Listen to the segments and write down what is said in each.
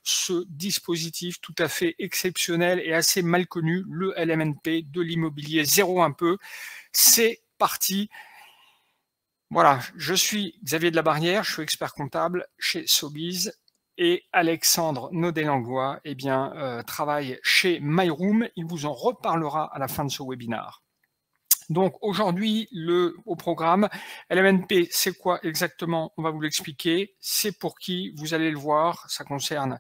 ce dispositif tout à fait exceptionnel et assez mal connu, le LMNP de l'immobilier zéro un peu. C'est parti. Voilà, je suis Xavier de la Barrière, je suis expert comptable chez Sobiz et Alexandre Naudet-Langlois travaille chez MyRoom. Il vous en reparlera à la fin de ce webinaire. Donc aujourd'hui, au programme, LMNP, c'est quoi exactement? On va vous l'expliquer. C'est pour qui? Vous allez le voir, ça concerne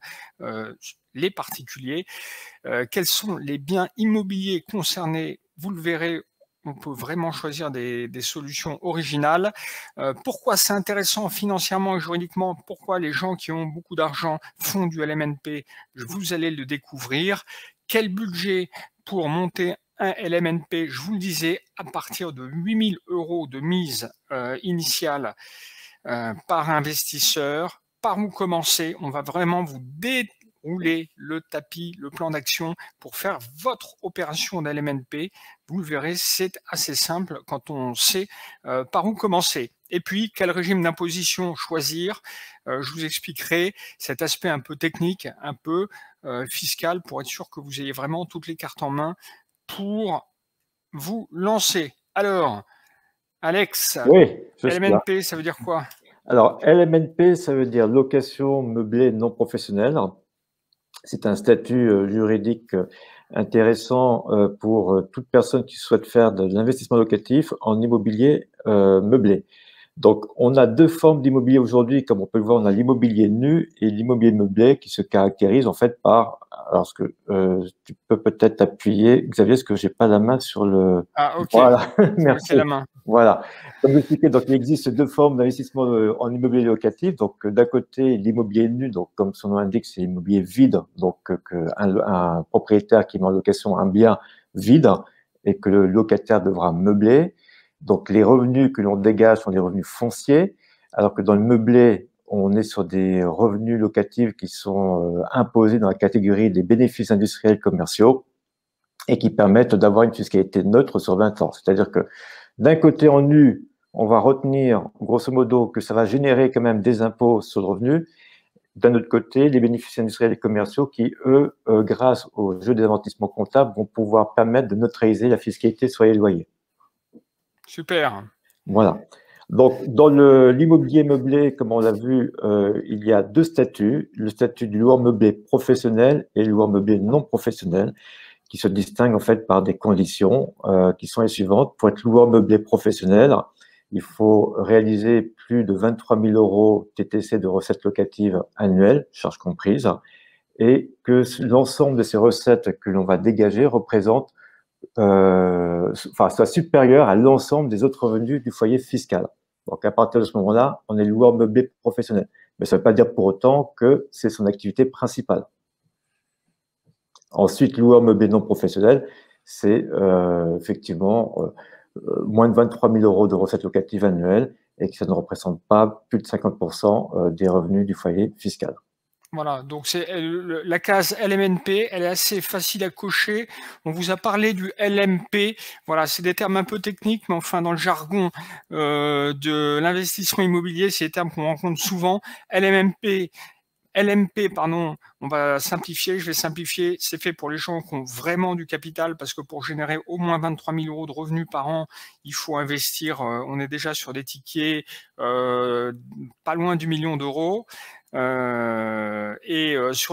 les particuliers. Quels sont les biens immobiliers concernés? Vous le verrez, on peut vraiment choisir des solutions originales. Pourquoi c'est intéressant financièrement et juridiquement? Pourquoi les gens qui ont beaucoup d'argent font du LMNP? Vous allez le découvrir. Quel budget pour monter un LMNP? Je vous le disais, à partir de 8 000 € de mise initiale par investisseur. Par où commencer? On va vraiment vous dérouler le tapis, le plan d'action pour faire votre opération d'LMNP. Vous le verrez, c'est assez simple quand on sait par où commencer. Et puis, quel régime d'imposition choisir? Je vous expliquerai cet aspect un peu technique, un peu fiscal, pour être sûr que vous ayez vraiment toutes les cartes en main pour vous lancer. Alors, Alex, Oui, je suis là. LMNP, ça veut dire quoi? Alors, LMNP, ça veut dire location meublée non professionnelle. C'est un statut juridique intéressant pour toute personne qui souhaite faire de l'investissement locatif en immobilier meublé. Donc, on a deux formes d'immobilier aujourd'hui. Comme on peut le voir, on a l'immobilier nu et l'immobilier meublé qui se caractérisent en fait par… Alors, ce que tu peux peut-être appuyer, Xavier, parce que j'ai pas la main sur le… Ah, ok. Voilà, Bloquer la merci. main. Voilà. Comme je l'expliquais, donc il existe deux formes d'investissement en immobilier locatif. Donc, d'un côté, l'immobilier nu, donc comme son nom l'indique, c'est l'immobilier vide. Donc, un propriétaire qui met en location un bien vide et que le locataire devra meubler. Donc, les revenus que l'on dégage sont des revenus fonciers, alors que dans le meublé, on est sur des revenus locatifs qui sont imposés dans la catégorie des bénéfices industriels commerciaux et qui permettent d'avoir une fiscalité neutre sur 20 ans. C'est-à-dire que d'un côté, en nu, on va retenir, grosso modo, que ça va générer quand même des impôts sur le revenu. D'un autre côté, les bénéfices industriels et commerciaux qui, eux, grâce au jeu des amortissements comptables, vont pouvoir permettre de neutraliser la fiscalité sur les loyers. Super. Voilà. Donc, dans l'immobilier meublé, comme on l'a vu, il y a deux statuts, le statut du loueur meublé professionnel et le loueur meublé non professionnel, qui se distinguent en fait par des conditions qui sont les suivantes. Pour être loueur meublé professionnel, il faut réaliser plus de 23 000 € TTC de recettes locatives annuelles, charges comprises, et que l'ensemble de ces recettes que l'on va dégager représente soit supérieur à l'ensemble des autres revenus du foyer fiscal. Donc, à partir de ce moment-là, on est loueur meublé professionnel. Mais ça ne veut pas dire pour autant que c'est son activité principale. Ensuite, loueur meublé non professionnel, c'est effectivement moins de 23 000 € de recettes locatives annuelles et que ça ne représente pas plus de 50% des revenus du foyer fiscal. Voilà, donc c'est la case LMNP, elle est assez facile à cocher. On vous a parlé du LMP, voilà, c'est des termes un peu techniques, mais enfin dans le jargon de l'investissement immobilier, c'est des termes qu'on rencontre souvent. LMP, pardon, on va simplifier, je vais simplifier, c'est fait pour les gens qui ont vraiment du capital, parce que pour générer au moins 23 000 € de revenus par an, il faut investir, on est déjà sur des tickets pas loin du million d'euros. Sur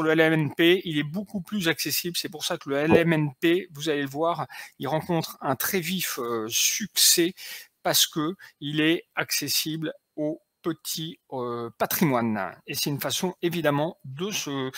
le LMNP, il est beaucoup plus accessible. C'est pour ça que le LMNP, vous allez le voir, il rencontre un très vif succès parce que il est accessible au petit patrimoine. Et c'est une façon évidemment de se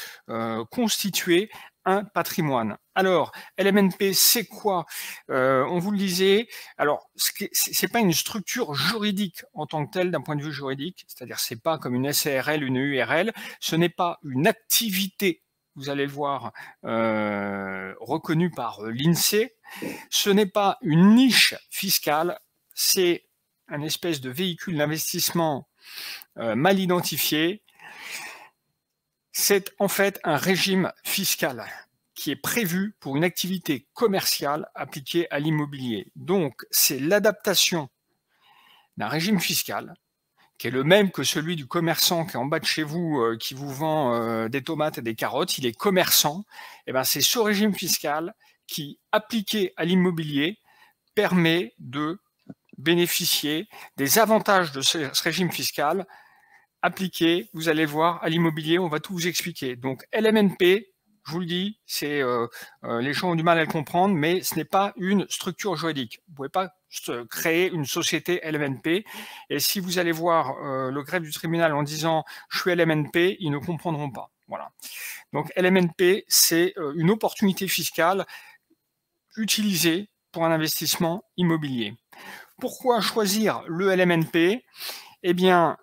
constituer un patrimoine. Alors, LMNP, c'est quoi? On vous le disait. Alors, c'est pas une structure juridique en tant que telle d'un point de vue juridique, c'est-à-dire c'est pas comme une SARL, une URL, ce n'est pas une activité, vous allez le voir, reconnue par l'INSEE, ce n'est pas une niche fiscale, c'est un espèce de véhicule d'investissement mal identifié. C'est en fait un régime fiscal qui est prévu pour une activité commerciale appliquée à l'immobilier. Donc, c'est l'adaptation d'un régime fiscal qui est le même que celui du commerçant qui est en bas de chez vous, qui vous vend des tomates et des carottes, il est commerçant, et ben c'est ce régime fiscal qui, appliqué à l'immobilier, permet de bénéficier des avantages de ce régime fiscal appliqué, vous allez voir, à l'immobilier, on va tout vous expliquer. Donc LMNP, je vous le dis, c'est les gens ont du mal à le comprendre, mais ce n'est pas une structure juridique. Vous ne pouvez pas créer une société LMNP. Et si vous allez voir le greffe du tribunal en disant « je suis LMNP », ils ne comprendront pas. Voilà. Donc LMNP, c'est une opportunité fiscale utilisée pour un investissement immobilier. Pourquoi choisir le LMNP? Eh bien,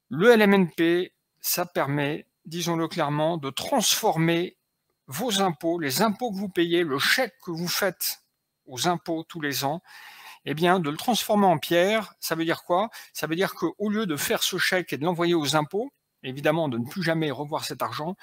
le LMNP, ça permet, disons-le clairement, de transformer vos impôts, les impôts que vous payez, le chèque que vous faites aux impôts tous les ans, eh bien, de le transformer en pierre. Ça veut dire quoi? Ça veut dire qu'au lieu de faire ce chèque et de l'envoyer aux impôts, évidemment de ne plus jamais revoir cet argent,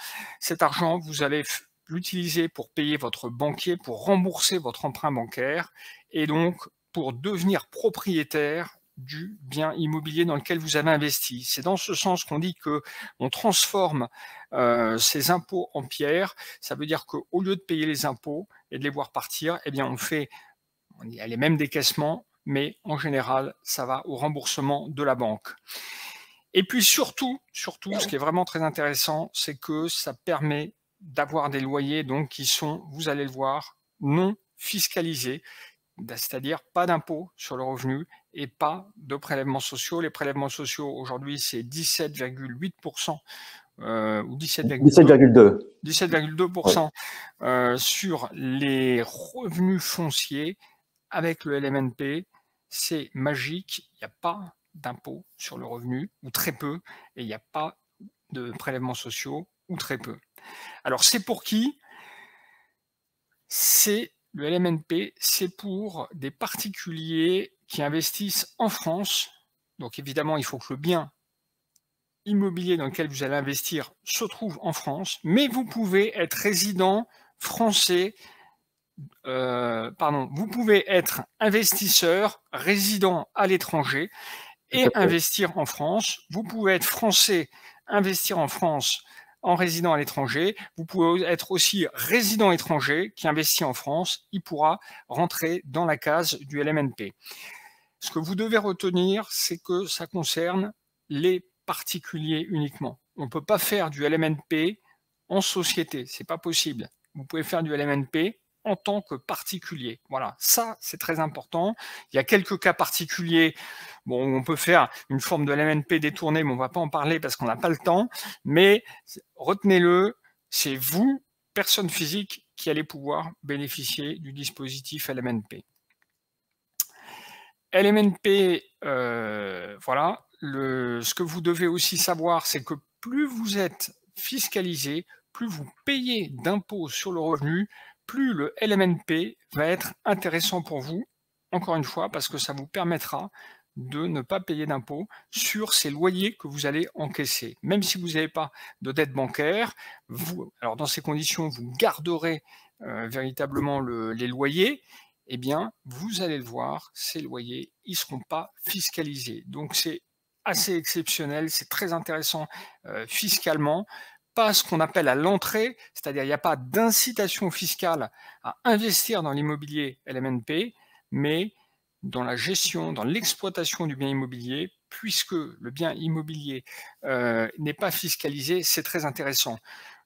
vous allez l'utiliser pour payer votre banquier, pour rembourser votre emprunt bancaire et donc pour devenir propriétaire du bien immobilier dans lequel vous avez investi. C'est dans ce sens qu'on dit qu'on transforme ces impôts en pierre. Ça veut dire qu'au lieu de payer les impôts et de les voir partir, eh bien on y a les mêmes décaissements, mais en général, ça va au remboursement de la banque. Et puis surtout, ce qui est vraiment très intéressant, c'est que ça permet d'avoir des loyers donc qui sont, vous allez le voir, non fiscalisés, c'est-à-dire pas d'impôt sur le revenu et pas de prélèvements sociaux. Les prélèvements sociaux, aujourd'hui, c'est 17,8% ou 17,2% sur les revenus fonciers. Avec le LMNP, c'est magique, il n'y a pas d'impôt sur le revenu, ou très peu, et il n'y a pas de prélèvements sociaux, ou très peu. Alors, c'est pour qui? Le LMNP, c'est pour des particuliers qui investissent en France. Donc évidemment, il faut que le bien immobilier dans lequel vous allez investir se trouve en France, mais vous pouvez être résident français, vous pouvez être investisseur résident à l'étranger et investir en France. Vous pouvez être français, investir en France en résident à l'étranger. Vous pouvez être aussi résident étranger qui investit en France. Il pourra rentrer dans la case du LMNP. Ce que vous devez retenir, c'est que ça concerne les particuliers uniquement. On ne peut pas faire du LMNP en société, c'est pas possible. Vous pouvez faire du LMNP en tant que particulier. Voilà, ça c'est très important. Il y a quelques cas particuliers. Bon, on peut faire une forme de LMNP détournée, mais on ne va pas en parler parce qu'on n'a pas le temps. Mais retenez-le, c'est vous, personne physique, qui allez pouvoir bénéficier du dispositif LMNP. LMNP, voilà. Ce que vous devez aussi savoir, c'est que plus vous êtes fiscalisé, plus vous payez d'impôts sur le revenu, plus le LMNP va être intéressant pour vous, encore une fois, parce que ça vous permettra de ne pas payer d'impôts sur ces loyers que vous allez encaisser. Même si vous n'avez pas de dette bancaire, alors dans ces conditions, vous garderez véritablement les loyers, eh bien, vous allez le voir, ces loyers, ils ne seront pas fiscalisés. Donc, c'est assez exceptionnel, c'est très intéressant fiscalement. Pas ce qu'on appelle à l'entrée, c'est-à-dire il n'y a pas d'incitation fiscale à investir dans l'immobilier LMNP, mais dans la gestion, dans l'exploitation du bien immobilier, puisque le bien immobilier n'est pas fiscalisé, c'est très intéressant.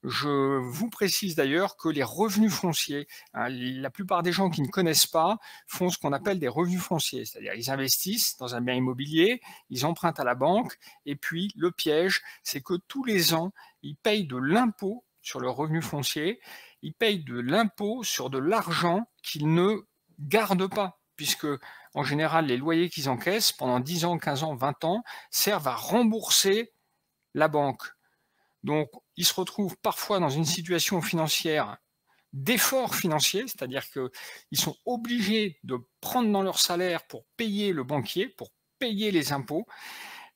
Je vous précise d'ailleurs que les revenus fonciers, hein, la plupart des gens qui ne connaissent pas font ce qu'on appelle des revenus fonciers, c'est-à-dire ils investissent dans un bien immobilier, ils empruntent à la banque, et puis le piège, c'est que tous les ans, ils payent de l'impôt sur le revenu foncier, ils payent de l'impôt sur de l'argent qu'ils ne gardent pas, puisque en général, les loyers qu'ils encaissent pendant 10 ans, 15 ans, 20 ans servent à rembourser la banque. Donc, ils se retrouvent parfois dans une situation financière d'effort financier, c'est-à-dire qu'ils sont obligés de prendre dans leur salaire pour payer le banquier, pour payer les impôts.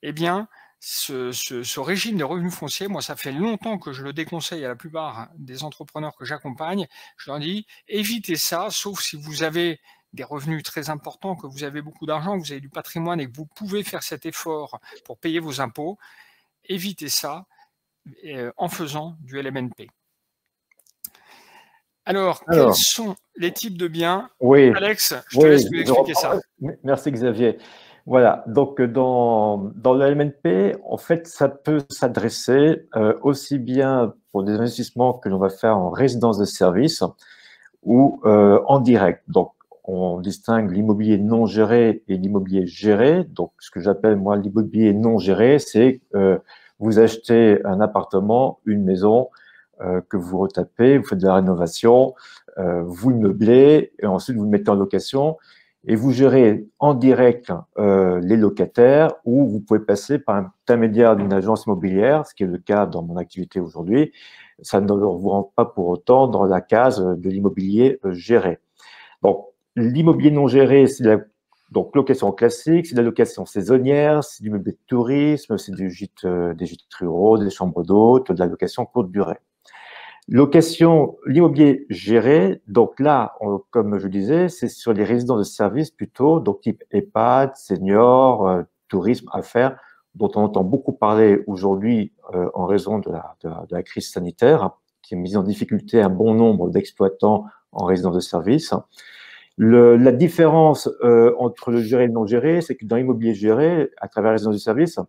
Eh bien, ce régime des revenus fonciers, moi, ça fait longtemps que je le déconseille à la plupart des entrepreneurs que j'accompagne. Je leur dis, évitez ça, sauf si vous avez des revenus très importants, que vous avez beaucoup d'argent, que vous avez du patrimoine et que vous pouvez faire cet effort pour payer vos impôts, évitez ça en faisant du LMNP. Alors, quels sont les types de biens? Oui, Alex, je te laisse nous expliquer ça. Merci Xavier. Voilà, donc dans le LMNP, en fait, ça peut s'adresser aussi bien pour des investissements que l'on va faire en résidence de service ou en direct. Donc, on distingue l'immobilier non géré et l'immobilier géré. Donc, ce que j'appelle, moi, l'immobilier non géré, c'est vous achetez un appartement, une maison, que vous retapez, vous faites de la rénovation, vous le meublez et ensuite vous le mettez en location et vous gérez en direct les locataires ou vous pouvez passer par un intermédiaire d'une agence immobilière, ce qui est le cas dans mon activité aujourd'hui. Ça ne vous rentre pas pour autant dans la case de l'immobilier géré. Donc, l'immobilier non géré, c'est la location classique, c'est de la location saisonnière, c'est du meublé de tourisme, c'est des gîtes ruraux, des chambres d'hôtes, de la location courte durée. Location, l'immobilier géré, donc là, comme je disais, c'est sur les résidences de services plutôt, donc type EHPAD, senior, tourisme, affaires, dont on entend beaucoup parler aujourd'hui en raison de la crise sanitaire, qui a mis en difficulté un bon nombre d'exploitants en résidence de services. La différence entre le géré et le non géré, c'est que dans l'immobilier géré, à travers la résidence de service,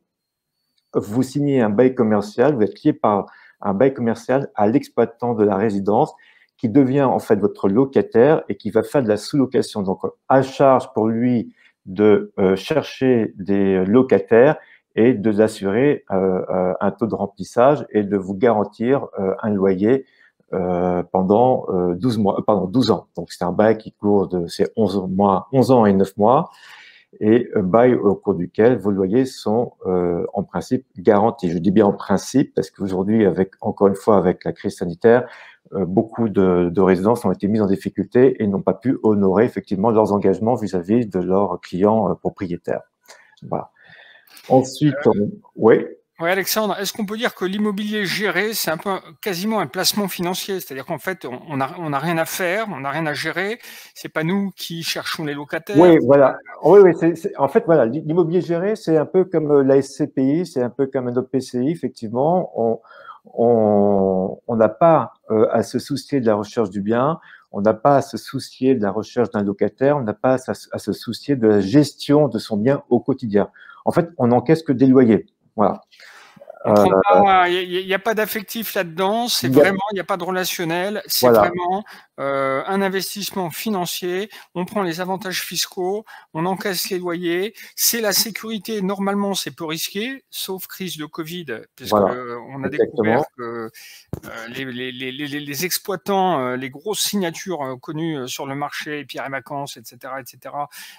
vous signez un bail commercial, vous êtes lié par un bail commercial à l'exploitant de la résidence qui devient en fait votre locataire et qui va faire de la sous-location. Donc, à charge pour lui de chercher des locataires et de l'assurer un taux de remplissage et de vous garantir un loyer pendant 12 ans. Donc, c'est un bail qui court de 11 ans et 9 mois. Et bail au cours duquel vos loyers sont en principe garantis. Je dis bien en principe parce qu'aujourd'hui, encore une fois, avec la crise sanitaire, beaucoup de résidences ont été mises en difficulté et n'ont pas pu honorer effectivement leurs engagements vis-à-vis de leurs clients propriétaires. Voilà. Ensuite, oui. Oui, Alexandre, est-ce qu'on peut dire que l'immobilier géré, c'est quasiment un placement financier? C'est-à-dire qu'en fait, on n'a rien à faire, on n'a rien à gérer. C'est pas nous qui cherchons les locataires. Oui, voilà. Oui, en fait, voilà, l'immobilier géré, c'est un peu comme la SCPI, c'est un peu comme un OPCI, effectivement. On n'a pas à se soucier de la recherche du bien, on n'a pas à se soucier de la recherche d'un locataire, on n'a pas à se soucier de la gestion de son bien au quotidien. En fait, on n'encaisse que des loyers. Voilà. Il n'y a pas d'affectif là-dedans, c'est vraiment, il n'y a pas de relationnel, c'est vraiment un investissement financier, on prend les avantages fiscaux, on encaisse les loyers, c'est la sécurité, normalement c'est peu risqué, sauf crise de Covid, puisque on a découvert que les exploitants, les grosses signatures connues sur le marché, Pierre et Vacances, etc.,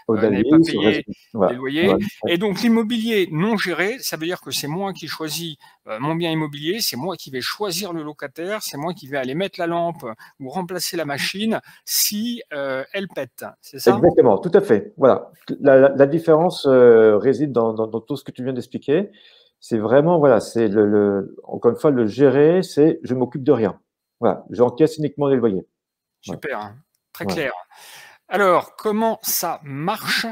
n'avaient pas payé les loyers. Et donc l'immobilier non géré, ça veut dire que c'est moi qui choisis mon bien immobilier, c'est moi qui vais choisir le locataire, c'est moi qui vais aller mettre la lampe ou remplacer la machine si elle pète, c'est ça? Exactement, tout à fait. Voilà. La différence réside dans tout ce que tu viens d'expliquer. C'est vraiment, voilà, c'est encore une fois, le gérer, c'est je m'occupe de rien. Voilà, j'encaisse uniquement les loyers. Super, voilà. Très clair. Alors, comment ça marche?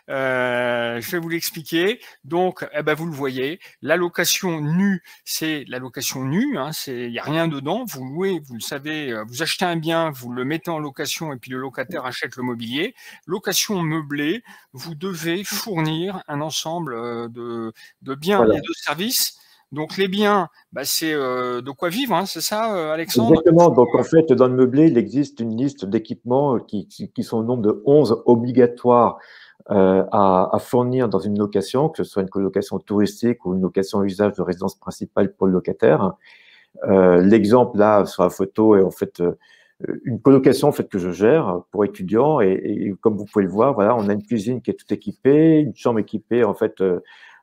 Je vais vous l'expliquer. Donc, vous le voyez, la location nue, c'est la location nue. Il n'y a rien dedans. Vous louez, vous le savez, vous achetez un bien, vous le mettez en location et puis le locataire achète le mobilier. Location meublée, vous devez fournir un ensemble de biens et de services. Donc, les biens, c'est de quoi vivre, c'est ça, Alexandre? Exactement. Donc, en fait, dans le meublé, il existe une liste d'équipements qui sont au nombre de 11 obligatoires à fournir dans une location, que ce soit une colocation touristique ou une location à usage de résidence principale pour le locataire. L'exemple là sur la photo est en fait une colocation en fait que je gère pour étudiants et comme vous pouvez le voir, voilà, on a une cuisine qui est toute équipée, une chambre équipée en fait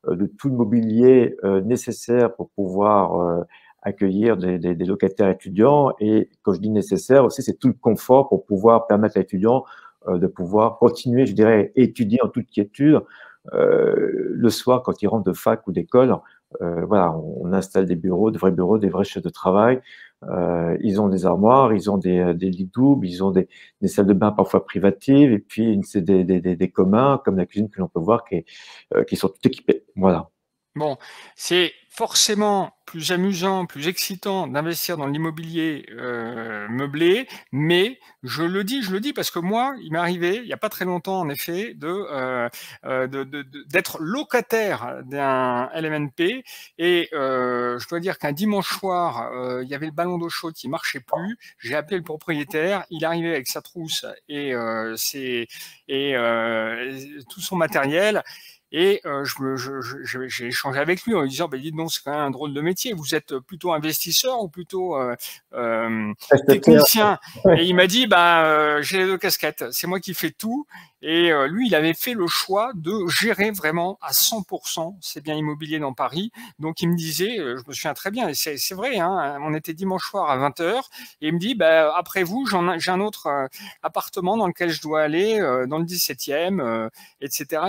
de tout le mobilier nécessaire pour pouvoir accueillir des locataires étudiants. Et quand je dis nécessaire aussi, c'est tout le confort pour pouvoir permettre à l'étudiant de pouvoir continuer, je dirais, étudier en toute quiétude le soir quand il rentre de fac ou d'école voilà, on installe des bureaux, des vrais chaises de travail. Ils ont des armoires, ils ont des lits doubles, ils ont des salles de bain parfois privatives, et puis c'est des communs, comme la cuisine que l'on peut voir, qui sont tout équipés. Voilà. Bon, c'est forcément plus amusant, plus excitant d'investir dans l'immobilier meublé, mais je le dis parce que moi, il m'est arrivé, il n'y a pas très longtemps en effet, d'être locataire d'un LMNP, et je dois dire qu'un dimanche soir, il y avait le ballon d'eau chaude qui marchait plus, j'ai appelé le propriétaire, il arrivait avec sa trousse et tout son matériel. Et j'ai échangé avec lui en lui disant, dites donc, c'est quand même un drôle de métier. Vous êtes plutôt investisseur ou plutôt technicien? Et il m'a dit, j'ai les deux casquettes. C'est moi qui fais tout. Et lui, il avait fait le choix de gérer vraiment à 100% ses biens immobiliers dans Paris. Donc, il me disait, je me souviens très bien, et c'est vrai, hein, on était dimanche soir à 20h, et il me dit, après vous, j'ai un autre appartement dans lequel je dois aller, dans le 17e, etc.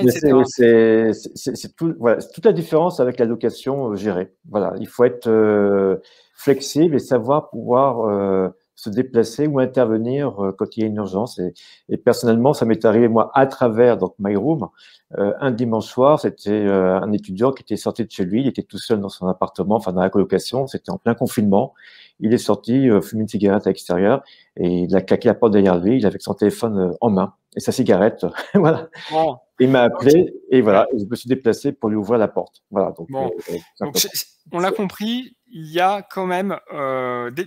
C'est tout, voilà, toute la différence avec la location gérée. Voilà, il faut être flexible et savoir pouvoir se déplacer ou intervenir quand il y a une urgence. Et personnellement, ça m'est arrivé moi à travers donc My Room. Un dimanche soir, c'était un étudiant qui était sorti de chez lui, il était tout seul dans son appartement, enfin dans la colocation, c'était en plein confinement. Il est sorti fumer une cigarette à l'extérieur et il a claqué la porte derrière lui. Il avait son téléphone en main et sa cigarette. Voilà. Bon. Il m'a appelé et voilà, je me suis déplacé pour lui ouvrir la porte. Voilà. Donc, on l'a compris, il y a quand même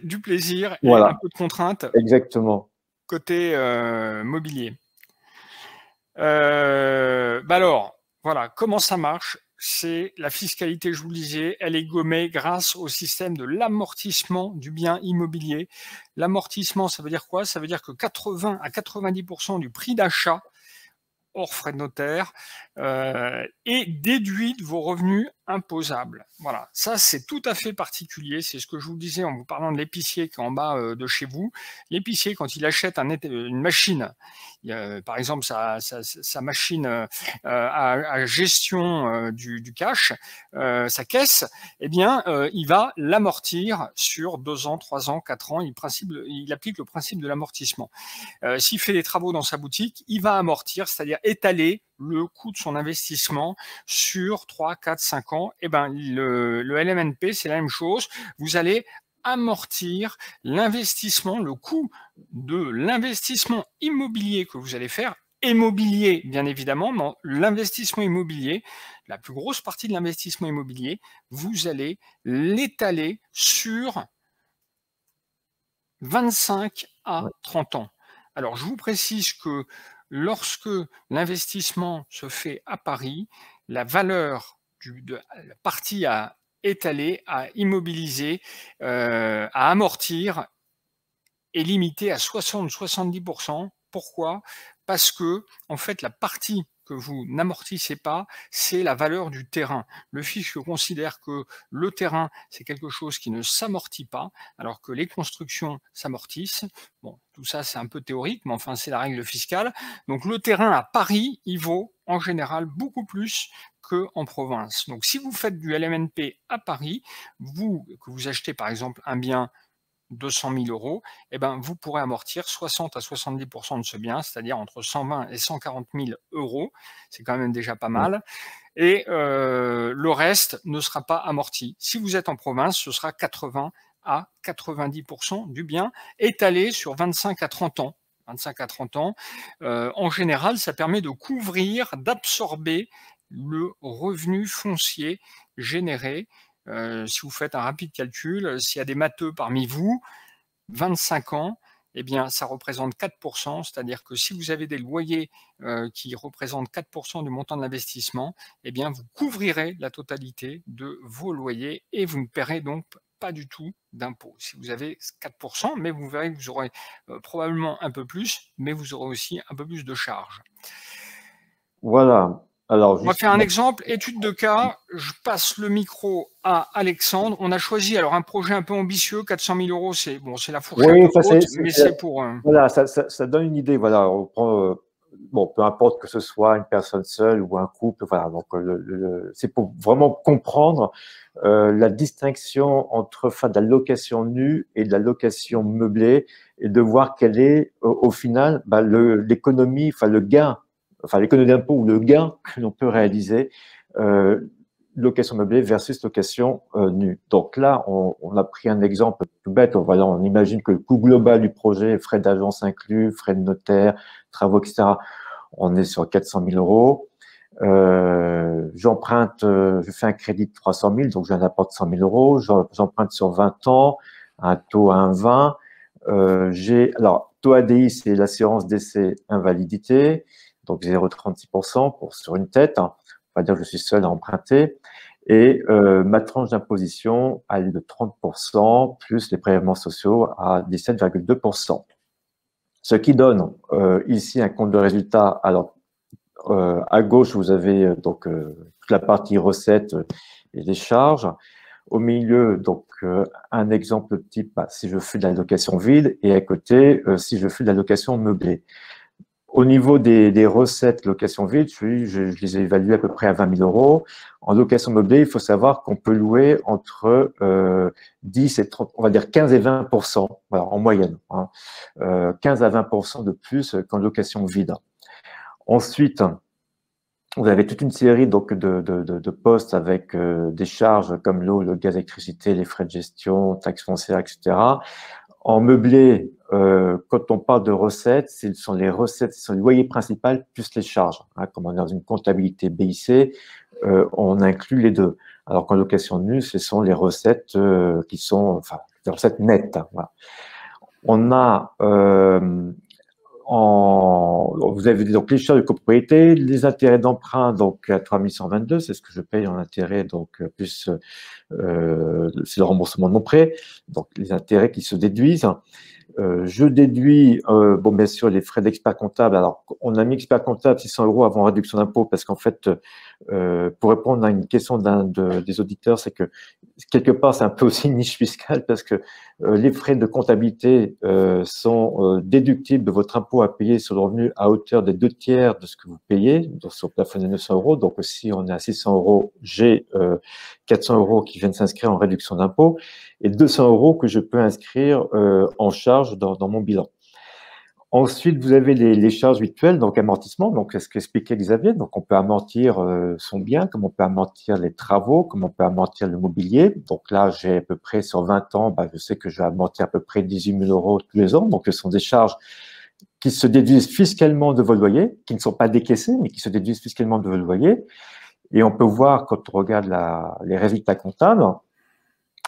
du plaisir et voilà. un peu de contrainte. Exactement. Côté mobilier. Alors, voilà, comment ça marche? C'est la fiscalité, je vous le disais, elle est gommée grâce au système de l'amortissement du bien immobilier. L'amortissement, ça veut dire quoi? Ça veut dire que 80 à 90% du prix d'achat, hors frais de notaire, est déduit de vos revenus imposables. Voilà, ça c'est tout à fait particulier, c'est ce que je vous disais en vous parlant de l'épicier qui est en bas de chez vous. L'épicier, quand il achète une machine, par exemple sa machine à gestion du cash, sa caisse, eh bien il va l'amortir sur 2 ans, 3 ans, 4 ans, il applique le principe de l'amortissement. S'il fait des travaux dans sa boutique, il va amortir, c'est-à-dire étaler le coût de son investissement sur 3, 4, 5 ans. Et le LMNP, c'est la même chose. Vous allez amortir l'investissement, le coût de l'investissement immobilier que vous allez faire, immobilier bien évidemment, mais l'investissement immobilier, la plus grosse partie de l'investissement immobilier, vous allez l'étaler sur 25 à 30 ans. Alors, je vous précise que lorsque l'investissement se fait à Paris, la valeur de la partie à étaler, à immobiliser, à amortir est limitée à 60-70%. Pourquoi? Parce que, en fait, la partie que vous n'amortissez pas, c'est la valeur du terrain. Le fisc considère que le terrain, c'est quelque chose qui ne s'amortit pas, alors que les constructions s'amortissent. Bon, tout ça, c'est un peu théorique, mais enfin, c'est la règle fiscale. Donc, le terrain à Paris, il vaut en général beaucoup plus qu'en province. Donc, si vous faites du LMNP à Paris, que vous achetez par exemple un bien 200 000 euros, eh ben, vous pourrez amortir 60 à 70% de ce bien, c'est-à-dire entre 120 et 140 000 euros. C'est quand même déjà pas mal. Et le reste ne sera pas amorti. Si vous êtes en province, ce sera 80 à 90% du bien étalé sur 25 à 30 ans. 25 à 30 ans. En général, ça permet de couvrir, d'absorber le revenu foncier généré. Si vous faites un rapide calcul, s'il y a des matheux parmi vous, 25 ans, eh bien, ça représente 4%, c'est-à-dire que si vous avez des loyers qui représentent 4% du montant de l'investissement, eh bien, vous couvrirez la totalité de vos loyers et vous ne paierez donc pas du tout d'impôt. Si vous avez 4%, mais vous verrez que vous aurez probablement un peu plus, mais vous aurez aussi un peu plus de charges. Voilà. Alors, on va faire un exemple, étude de cas, je passe le micro à Alexandre. On a choisi alors un projet un peu ambitieux, 400 000 euros, c'est bon, c'est la fourchette haute, mais c'est pour… Voilà, ça donne une idée. Voilà, on prend bon, peu importe que ce soit une personne seule ou un couple, voilà. Donc, c'est pour vraiment comprendre la distinction entre de la location nue et de la location meublée et de voir quel est, au final, l'économie, le gain, l'économie d'impôt ou le gain que l'on peut réaliser location meublée versus location nue. Donc là, on a pris un exemple tout bête. Voilà, on imagine que le coût global du projet, frais d'agence inclus, frais de notaire, travaux, etc., on est sur 400 000 euros. J'emprunte, je fais un crédit de 300 000, donc j'ai un apport de 100 000 euros. J'emprunte sur 20 ans, un taux à 1,20. Alors, taux ADI, c'est l'assurance décès invalidité, donc 0,36% sur une tête. On va dire que je suis seul à emprunter. Et ma tranche d'imposition, elle est de 30%, plus les prélèvements sociaux à 17,2%. Ce qui donne ici un compte de résultat. Alors, à gauche, vous avez donc toute la partie recettes et les charges. Au milieu, donc un exemple type, si je fais de la location vide, et à côté, si je fais de la location meublée. Au niveau des recettes location vide, je les ai évaluées à peu près à 20 000 euros. En location meublée, il faut savoir qu'on peut louer entre 10 et 30, on va dire 15 et 20%, voilà, en moyenne, 15 à 20% de plus qu'en location vide. Ensuite, vous avez toute une série donc de postes avec des charges comme l'eau, le gaz, l'électricité, les frais de gestion, taxes foncières, etc. En meublé, quand on parle de recettes, ce sont les recettes, ce sont les loyers principaux plus les charges. Comme on est dans une comptabilité BIC, on inclut les deux. Alors qu'en location nue, ce sont les recettes qui sont, les recettes nettes. Voilà. On a vous avez donc les charges de copropriété, les intérêts d'emprunt, donc à 3122, c'est ce que je paye en intérêt, donc plus c'est le remboursement de mon prêt, donc les intérêts qui se déduisent. Je déduis, bien sûr, les frais d'expert comptable. Alors, on a mis expert comptable 600 euros avant réduction d'impôt parce qu'en fait, pour répondre à une question des auditeurs, c'est que quelque part, c'est un peu aussi une niche fiscale parce que les frais de comptabilité sont déductibles de votre impôt à payer sur le revenu à hauteur des 2/3 de ce que vous payez, donc sur le plafond de 900 euros. Donc, si on est à 600 euros, j'ai 400 euros qui viennent s'inscrire en réduction d'impôt et 200 euros que je peux inscrire en charge dans mon bilan. Ensuite, vous avez les charges mutuelles, donc amortissement, donc c'est ce qu'expliquait Xavier. Donc, on peut amortir son bien, comme on peut amortir les travaux, comme on peut amortir le mobilier. Donc là, j'ai à peu près sur 20 ans, je sais que je vais amortir à peu près 18 000 euros tous les ans. Donc, ce sont des charges qui se déduisent fiscalement de vos loyers, qui ne sont pas décaissées, mais qui se déduisent fiscalement de vos loyers. Et on peut voir, quand on regarde les résultats comptables,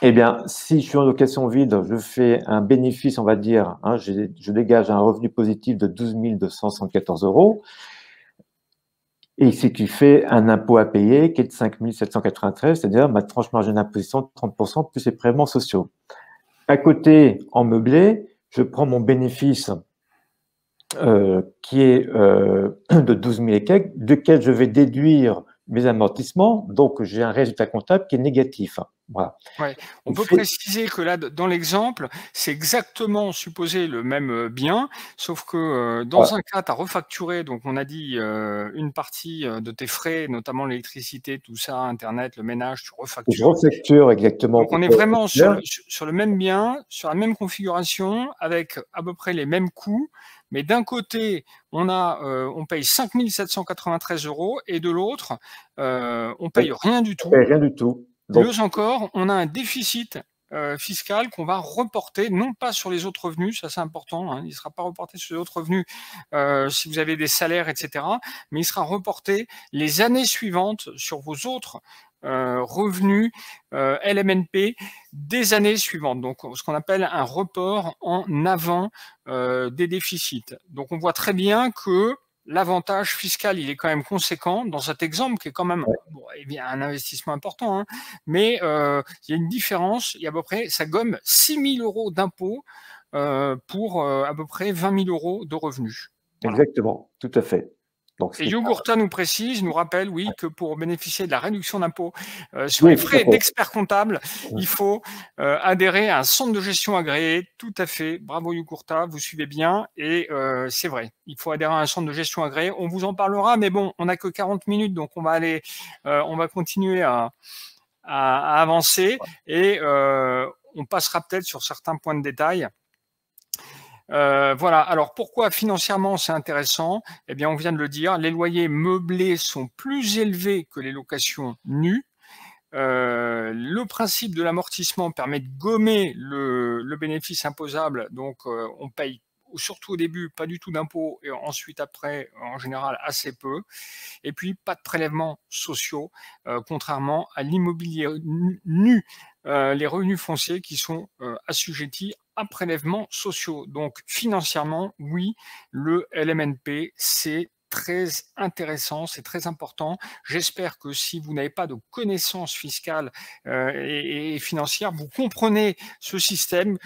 eh bien, si je suis en location vide, je fais un bénéfice, on va dire, je dégage un revenu positif de 12 274 euros, et ce qui fait un impôt à payer qui est de 5 793, c'est-à-dire ma tranche marginale d'imposition de 30% plus les prélèvements sociaux. À côté, en meublé, je prends mon bénéfice qui est de 12 000 et quelques, duquel je vais déduire mes amortissements, donc j'ai un résultat comptable qui est négatif. Voilà. Ouais. On peut préciser que là, dans l'exemple, c'est exactement supposé le même bien, sauf que dans un cas, tu as refacturé, donc on a dit une partie de tes frais, notamment l'électricité, tout ça, Internet, le ménage, tu refactures. Je refacture, exactement. Donc on est vraiment sur le même bien, sur la même configuration, avec à peu près les mêmes coûts, mais d'un côté, on paye 5 793 euros, et de l'autre, on paye rien du tout. Rien du tout. Donc, mieux encore, on a un déficit fiscal qu'on va reporter, non pas sur les autres revenus, ça c'est important, il ne sera pas reporté sur les autres revenus si vous avez des salaires, etc., mais il sera reporté les années suivantes sur vos autres revenus LMNP des années suivantes. Donc, ce qu'on appelle un report en avant des déficits. Donc, on voit très bien que l'avantage fiscal, il est quand même conséquent dans cet exemple qui est quand même un investissement important, mais il y a une différence, il y a à peu près, ça gomme 6 000 euros d'impôts pour à peu près 20 000 euros de revenus. Voilà. Exactement, tout à fait. Et Yogurta nous précise, nous rappelle, oui, que pour bénéficier de la réduction d'impôt sur les frais d'expert comptable, il faut adhérer à un centre de gestion agréé. Tout à fait. Bravo Yogurta, vous suivez bien. Et c'est vrai, il faut adhérer à un centre de gestion agréé. On vous en parlera, mais bon, on n'a que 40 minutes, donc on va continuer à avancer et on passera peut-être sur certains points de détail. Voilà. Alors, pourquoi financièrement c'est intéressant? Eh bien, on vient de le dire, les loyers meublés sont plus élevés que les locations nues. Le principe de l'amortissement permet de gommer le bénéfice imposable, donc on paye surtout au début pas du tout d'impôts et ensuite après en général assez peu, et puis pas de prélèvements sociaux, contrairement à l'immobilier nu, les revenus fonciers qui sont assujettis à prélèvements sociaux. Donc financièrement, oui, le LMNP, c'est très intéressant, c'est très important. J'espère que si vous n'avez pas de connaissances fiscales et financières, vous comprenez ce système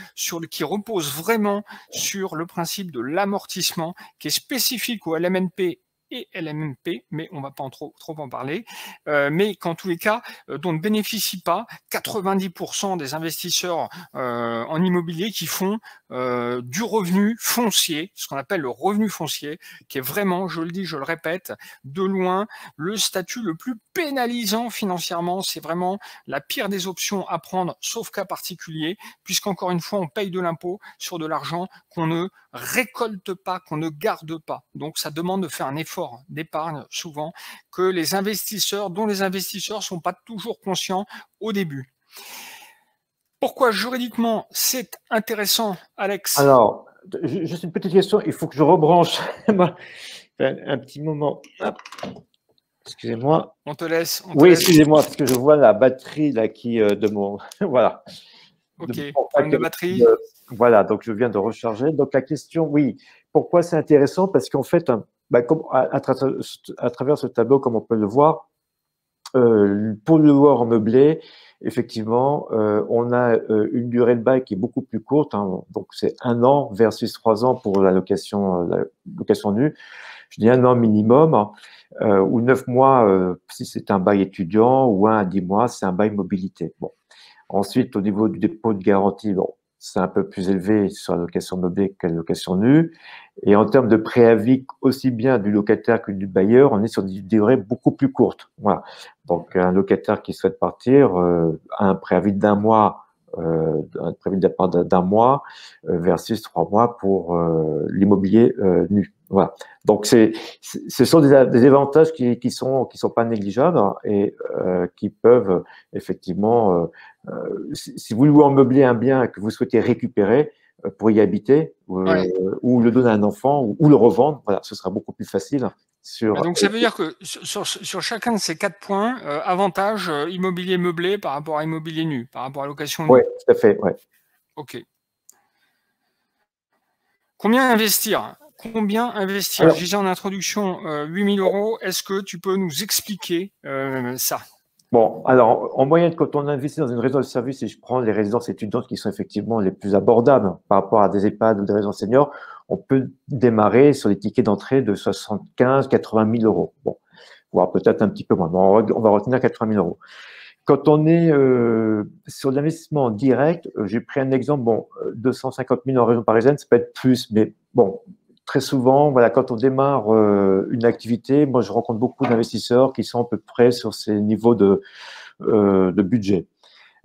qui repose vraiment sur le principe de l'amortissement qui est spécifique au LMNP et LMNP, mais on ne va pas trop en parler, mais qu'en tous les cas, dont ne bénéficient pas 90% des investisseurs en immobilier qui font du revenu foncier, ce qu'on appelle le revenu foncier, qui est vraiment, je le dis, je le répète, de loin, le statut le plus pénalisant financièrement. C'est vraiment la pire des options à prendre, sauf cas particulier, puisqu'encore une fois, on paye de l'impôt sur de l'argent qu'on ne récolte pas, qu'on ne garde pas. Donc, ça demande de faire un effort d'épargne, souvent, que les investisseurs, dont les investisseurs ne sont pas toujours conscients au début. Pourquoi juridiquement c'est intéressant, Alex? Alors, juste une petite question, il faut que je rebranche un petit moment. Excusez-moi. On te laisse. Oui, excusez-moi, parce que je vois la batterie là qui de mon. Voilà. Ok, problème de batterie. Voilà, donc je viens de recharger. Donc la question, oui, pourquoi c'est intéressant? Parce qu'en fait, comme à travers ce tableau, comme on peut le voir, pour le loueur meublé, effectivement, on a une durée de bail qui est beaucoup plus courte, hein, donc c'est 1 an versus 3 ans pour la location nue. Je dis 1 an minimum, ou 9 mois si c'est un bail étudiant, ou 1 à 10 mois, c'est un bail mobilité. Bon. Ensuite, au niveau du dépôt de garantie, bon, c'est un peu plus élevé sur la location meublée que la location nue. Et en termes de préavis, aussi bien du locataire que du bailleur, on est sur des durées beaucoup plus courtes. Voilà. Donc, un locataire qui souhaite partir a un préavis d'1 mois, un préavis de départ d'1 mois versus 3 mois pour l'immobilier nu. Voilà. Donc, ce sont des avantages qui sont pas négligeables et qui peuvent effectivement, si vous louez en meublé un bien que vous souhaitez récupérer pour y habiter, ou le donner à un enfant, ou le revendre, voilà, ce sera beaucoup plus facile. Donc, ça veut dire que sur chacun de ces 4 points, avantage immobilier meublé par rapport à immobilier nu, par rapport à location nue. Oui, tout à fait. Ouais. Ok. Combien investir? Je disais en introduction 8 000 €. Est-ce que tu peux nous expliquer ça? Bon, alors, en moyenne, quand on investit dans une résidence de service, et je prends les résidences étudiantes qui sont effectivement les plus abordables par rapport à des EHPAD ou des résidences seniors, on peut démarrer sur les tickets d'entrée de 75 000 à 80 000 €. Bon, voire peut-être un petit peu moins, mais on va retenir 80 000 €. Quand on est sur l'investissement direct, j'ai pris un exemple, bon, 250 000 en région parisienne, ça peut être plus, mais bon, très souvent, voilà, quand on démarre une activité, moi, je rencontre beaucoup d'investisseurs qui sont à peu près sur ces niveaux de budget.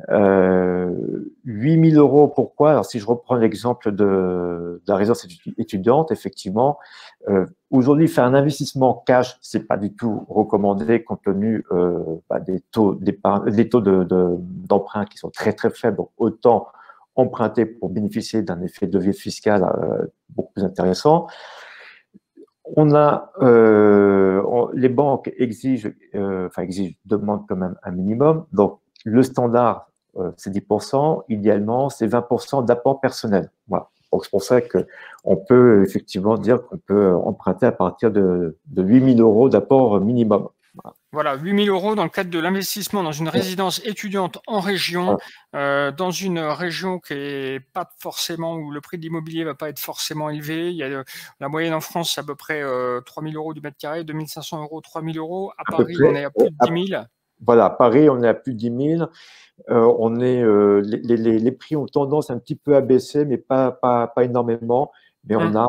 8 000 €, pourquoi? Alors, si je reprends l'exemple de la résidence étudiante, effectivement, aujourd'hui, faire un investissement cash, c'est pas du tout recommandé compte tenu des taux d'emprunt qui sont très, très faibles. Donc, autant emprunter pour bénéficier d'un effet de levier fiscal beaucoup plus intéressant. Les banques demandent quand même un minimum. Donc, le standard, c'est 10%. Idéalement, c'est 20% d'apport personnel. Voilà. Donc, c'est pour ça qu'on peut effectivement dire qu'on peut emprunter à partir de 8 000 € d'apport minimum. Voilà, 8 000 € dans le cadre de l'investissement dans une résidence étudiante en région, dans une région qui est pas forcément, où le prix de l'immobilier va pas être forcément élevé. Il y a la moyenne en France, c'est à peu près 3 000 € du mètre carré, 2 500 €, 3 000 €. À À peu Paris, on près. est à plus de 10 000. Voilà, à Paris, on est à plus de 10 000. Les prix ont tendance un petit peu à baisser, mais pas énormément. Mais on a,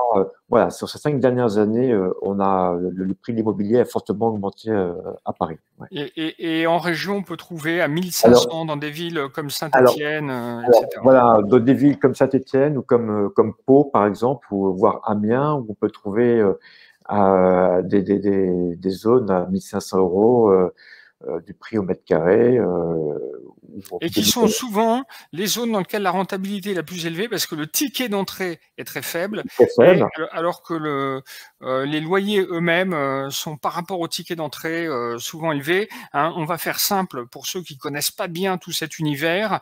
voilà, sur ces 5 dernières années, on a le prix de l'immobilier a fortement augmenté à Paris. Ouais. Et en région, on peut trouver à 1 500 Alors, dans des villes comme alors, Saint-Étienne, etc. voilà, dans des villes comme Saint-Étienne ou comme Pau, par exemple, ou voire Amiens, où on peut trouver des zones à 1 500 € du prix au mètre carré. Et qui sont souvent les zones dans lesquelles la rentabilité est la plus élevée parce que le ticket d'entrée est très faible, très faible. alors que les loyers eux-mêmes sont par rapport au ticket d'entrée souvent élevés. Hein. On va faire simple pour ceux qui connaissent pas bien tout cet univers.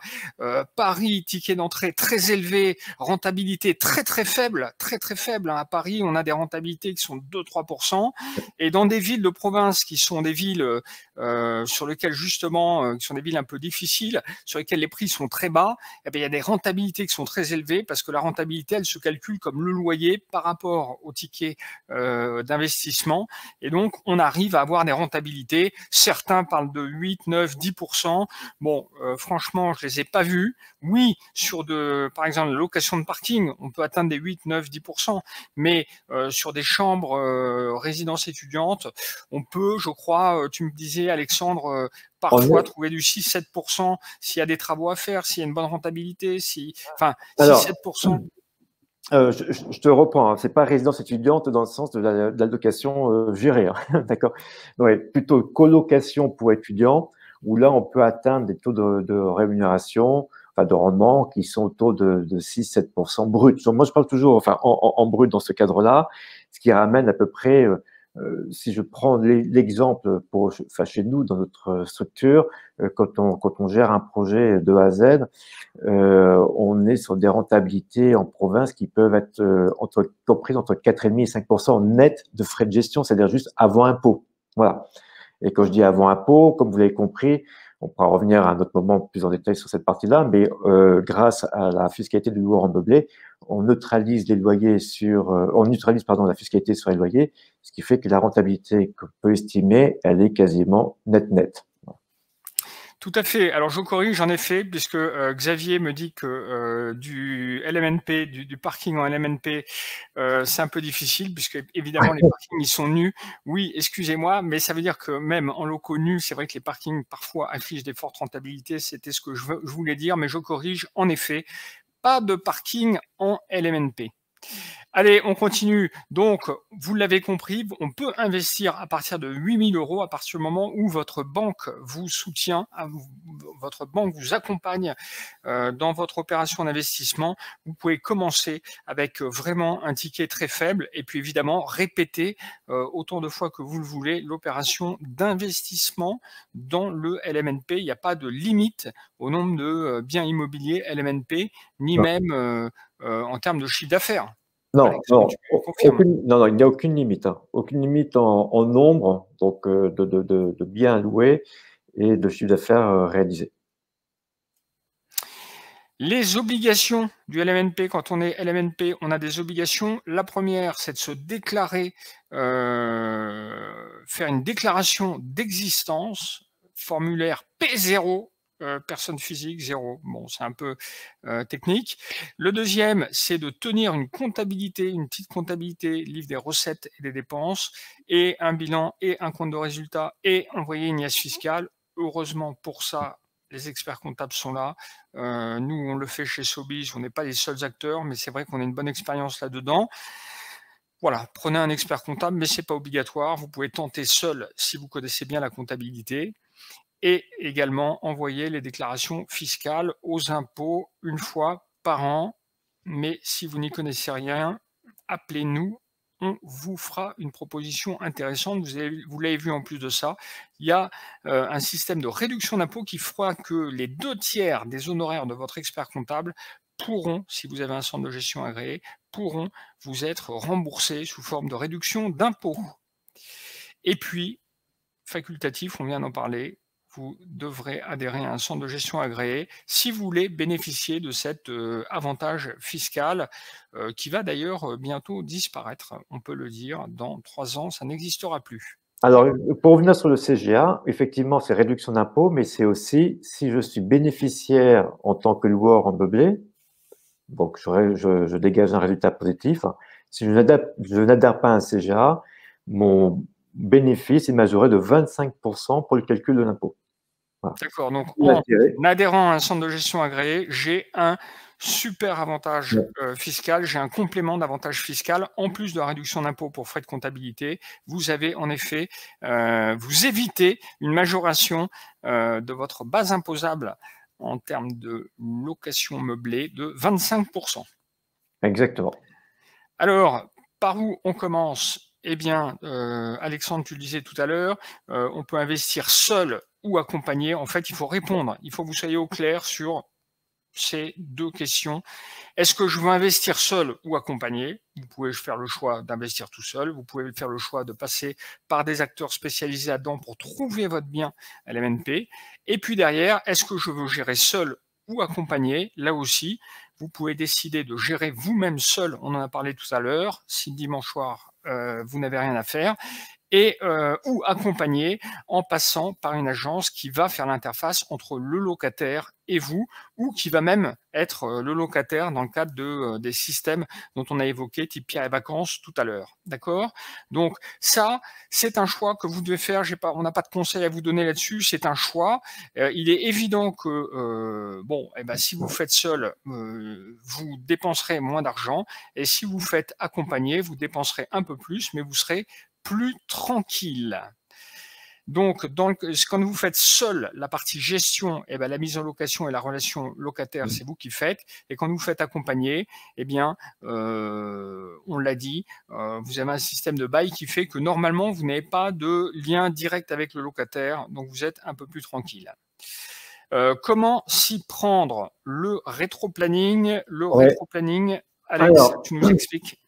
Paris, ticket d'entrée très élevé, rentabilité très très faible, très faible. Hein. À Paris, on a des rentabilités qui sont de 2-3%. Et dans des villes de province qui sont des villes sur lesquelles justement, qui sont des villes un peu difficiles, sur lesquelles les prix sont très bas, eh bien, il y a des rentabilités qui sont très élevées parce que la rentabilité, elle se calcule comme le loyer par rapport au ticket d'investissement. Et donc, on arrive à avoir des rentabilités. Certains parlent de 8, 9, 10%. Bon, franchement, je les ai pas vus. Oui, sur par exemple, la location de parking, on peut atteindre des 8, 9, 10%. Mais sur des chambres résidences étudiantes, on peut, je crois, tu me disais, Alexandre, parfois trouver du 6-7% s'il y a des travaux à faire, s'il y a une bonne rentabilité, enfin, 6-7%. Je te reprends, hein. C'est pas résidence étudiante dans le sens de la location gérée, hein. D'accord. Ouais, plutôt colocation pour étudiants, où là, on peut atteindre des taux de rémunération, enfin de rendement, qui sont autour de 6-7% brut. Donc, moi, je parle toujours enfin, en brut dans ce cadre-là, ce qui ramène à peu près, si je prends l'exemple enfin, chez nous, dans notre structure, quand on gère un projet de A à Z, on est sur des rentabilités en province qui peuvent être comprises entre 4,5 et 5% net de frais de gestion, c'est-à-dire juste avant impôt. Voilà. Et quand je dis avant impôt, comme vous l'avez compris, on pourra revenir à un autre moment plus en détail sur cette partie-là, mais grâce à la fiscalité du loueur en meublé, on neutralise les loyers on neutralise pardon la fiscalité sur les loyers, ce qui fait que la rentabilité qu'on peut estimer, elle est quasiment net. Tout à fait. Alors je corrige en effet, puisque Xavier me dit que du LMNP, du parking en LMNP, c'est un peu difficile, puisque évidemment les parkings ils sont nus. Oui, excusez-moi, mais ça veut dire que même en locaux nus, c'est vrai que les parkings parfois affichent des fortes rentabilités. C'était ce que je voulais dire, mais je corrige en effet, pas de parking en LMNP. Allez, on continue. Donc, vous l'avez compris, on peut investir à partir de 8 000 € à partir du moment où votre banque vous soutient, votre banque vous accompagne dans votre opération d'investissement. Vous pouvez commencer avec vraiment un ticket très faible et puis évidemment répéter autant de fois que vous le voulez l'opération d'investissement dans le LMNP. Il n'y a pas de limite au nombre de biens immobiliers LMNP, ni même en termes de chiffre d'affaires. Non, Non, il n'y a aucune limite, hein. Aucune limite en nombre donc de biens loués et de chiffre d'affaires réalisé. Les obligations du LMNP, quand on est LMNP, on a des obligations. La première, c'est de se déclarer, faire une déclaration d'existence, formulaire P0, personne physique, 0. Bon, c'est un peu technique. Le deuxième, c'est de tenir une comptabilité, une petite comptabilité, livre des recettes et des dépenses, et un bilan et un compte de résultat, et envoyer une IAS fiscale. Heureusement pour ça, les experts comptables sont là. Nous, on le fait chez Sobeys, on n'est pas les seuls acteurs, mais c'est vrai qu'on a une bonne expérience là-dedans. Voilà, prenez un expert comptable, mais ce n'est pas obligatoire. Vous pouvez tenter seul si vous connaissez bien la comptabilité. Et également envoyer les déclarations fiscales aux impôts une fois par an. Mais si vous n'y connaissez rien, appelez-nous. On vous fera une proposition intéressante. Vous l'avez vu en plus de ça. Il y a un système de réduction d'impôts qui fera que les 2/3 des honoraires de votre expert comptable pourront, si vous avez un centre de gestion agréé, pourront vous être remboursés sous forme de réduction d'impôts. Et puis, facultatif, on vient d'en parler. Vous devrez adhérer à un centre de gestion agréé si vous voulez bénéficier de cet avantage fiscal qui va d'ailleurs bientôt disparaître. On peut le dire, dans 3 ans, ça n'existera plus. Alors, pour revenir sur le CGA, effectivement, c'est réduction d'impôt, mais c'est aussi si je suis bénéficiaire en tant que loueur en meublé, donc je dégage un résultat positif. Si je n'adhère pas à un CGA, mon bénéfice est majoré de 25% pour le calcul de l'impôt. Voilà. D'accord, donc en adhérant à un centre de gestion agréé, j'ai un super avantage fiscal, j'ai un complément d'avantage fiscal en plus de la réduction d'impôt pour frais de comptabilité. Vous avez en effet, vous évitez une majoration de votre base imposable en termes de location meublée de 25%. Exactement. Alors, par où on commence? Eh bien, Alexandre, tu le disais tout à l'heure, on peut investir seul ou accompagné. En fait, il faut répondre. Il faut que vous soyez au clair sur ces 2 questions. Est-ce que je veux investir seul ou accompagné? Vous pouvez faire le choix d'investir tout seul. Vous pouvez faire le choix de passer par des acteurs spécialisés là-dedans pour trouver votre bien à l'MNP. Et puis derrière, est-ce que je veux gérer seul ou accompagné? Là aussi, vous pouvez décider de gérer vous-même seul. On en a parlé tout à l'heure. Si dimanche soir, vous n'avez rien à faire. Et ou accompagné en passant par une agence qui va faire l'interface entre le locataire et vous, ou qui va même être le locataire dans le cadre des systèmes dont on a évoqué, type Pierre et Vacances tout à l'heure. D'accord? Donc ça, c'est un choix que vous devez faire. On n'a pas de conseil à vous donner là-dessus, c'est un choix. Il est évident que si vous faites seul, vous dépenserez moins d'argent, et si vous faites accompagné, vous dépenserez un peu plus, mais vous serez plus tranquille. Donc, quand vous faites seul la partie gestion, la mise en location et la relation locataire, c'est vous qui faites. Et quand vous faites accompagner, on l'a dit, vous avez un système de bail qui fait que normalement, vous n'avez pas de lien direct avec le locataire, donc vous êtes un peu plus tranquille. Comment s'y prendre? Le rétroplanning, Alex, alors, tu nous expliques?